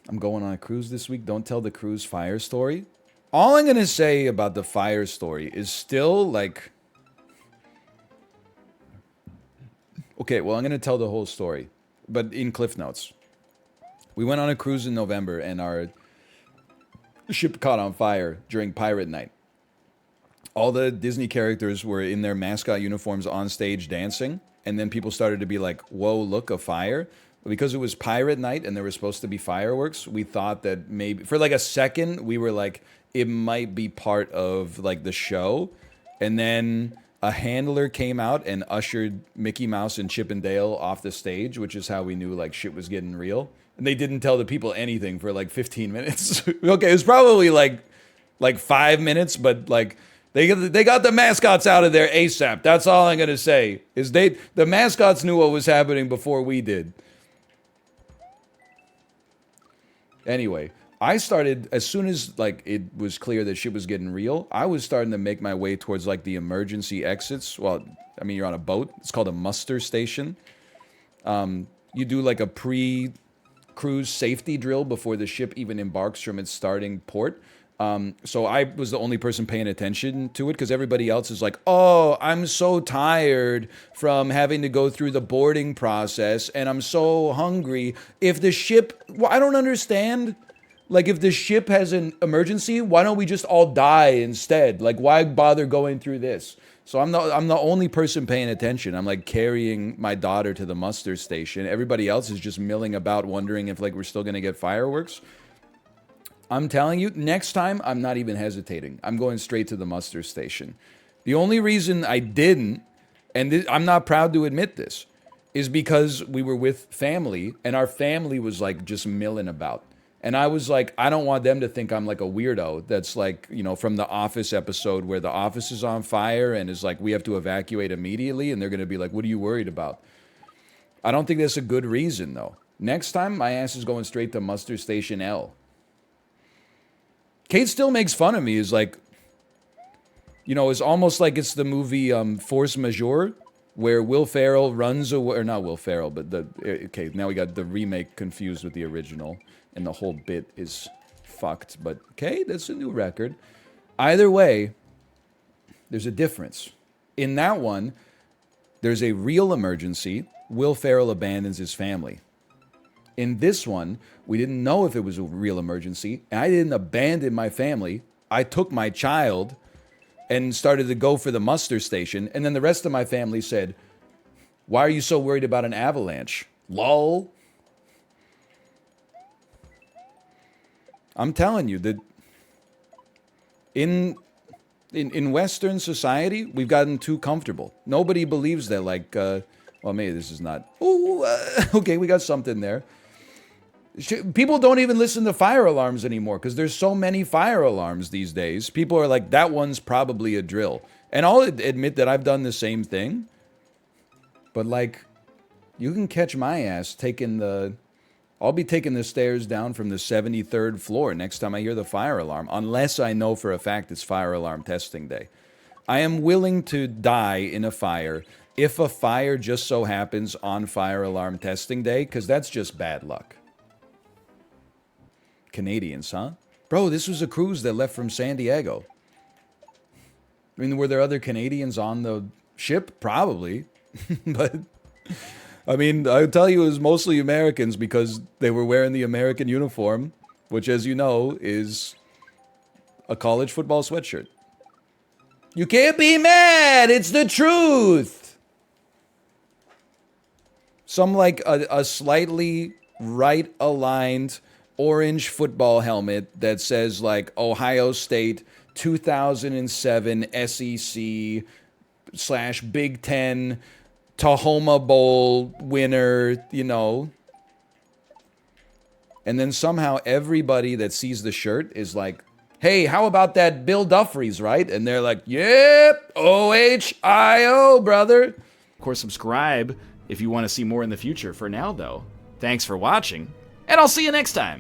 I'm going on a cruise this week. Don't tell the cruise fire story. All I'm going to say about the fire story is still like... Okay, well, I'm going to tell the whole story, but in Cliff Notes. We went on a cruise in November, and our ship caught on fire during Pirate Night. All the Disney characters were in their mascot uniforms on stage dancing, and then people started to be like, whoa, look, a fire. Because it was Pirate Night and there was supposed to be fireworks, we thought that maybe, for like a second, we were like, it might be part of like the show. And then a handler came out and ushered Mickey Mouse and Chip and Dale off the stage, which is how we knew like shit was getting real. And they didn't tell the people anything for like 15 minutes. Okay, it was probably like 5 minutes, but like they got the mascots out of there ASAP. That's all I'm gonna say. Is the mascots knew what was happening before we did. Anyway, I started, as soon as like it was clear that shit was getting real, I was starting to make my way towards like the emergency exits. Well, I mean, you're on a boat. It's called a muster station. You do like a pre-cruise safety drill before the ship even embarks from its starting port. So I was the only person paying attention to it because everybody else is like, oh, I'm so tired from having to go through the boarding process and I'm so hungry. If the ship, well, I don't understand. Like, if the ship has an emergency, why don't we just all die instead? Like, why bother going through this? So I'm the only person paying attention. I'm like carrying my daughter to the muster station. Everybody else is just milling about wondering if like we're still gonna get fireworks. I'm telling you, next time, I'm not even hesitating. I'm going straight to the muster station. The only reason I didn't, and I'm not proud to admit this, is because we were with family, and our family was like just milling about. And I was like, I don't want them to think I'm like a weirdo that's like, you know, from the Office episode where the office is on fire and is like, we have to evacuate immediately, and they're going to be like, what are you worried about? I don't think that's a good reason, though. Next time, my ass is going straight to muster station L. Kate still makes fun of me. Is like, you know, it's almost like it's the movie Force Majeure, where Will Ferrell runs away, or not Will Ferrell, but okay, now we got the remake confused with the original, and the whole bit is fucked. But okay, that's a new record. Either way, there's a difference. In that one, there's a real emergency. Will Ferrell abandons his family. In this one, we didn't know if it was a real emergency, and I didn't abandon my family. I took my child and started to go for the muster station, and then the rest of my family said, why are you so worried about an avalanche? Lol. I'm telling you that in Western society, we've gotten too comfortable. Nobody believes that, like, well, maybe this is not... Ooh, okay, we got something there. People don't even listen to fire alarms anymore because there's so many fire alarms these days. People are like, that one's probably a drill. And I'll admit that I've done the same thing. But like, you can catch my ass taking the... I'll be taking the stairs down from the 73rd floor next time I hear the fire alarm, unless I know for a fact it's fire alarm testing day. I am willing to die in a fire if a fire just so happens on fire alarm testing day, because that's just bad luck. Canadians, huh? Bro, this was a cruise that left from San Diego. I mean, were there other Canadians on the ship? Probably. But, I mean, I'll tell you it was mostly Americans because they were wearing the American uniform, which, as you know, is a college football sweatshirt. You can't be mad! It's the truth! Some, like, a slightly right-aligned orange football helmet that says like Ohio State 2007 SEC / Big Ten Tahoma Bowl winner, you know. And then somehow everybody that sees the shirt is like, hey, how about that Bill Duffries, right? And they're like, yep, OHIO, brother. Of course, subscribe if you want to see more in the future. For now, though, thanks for watching, and I'll see you next time.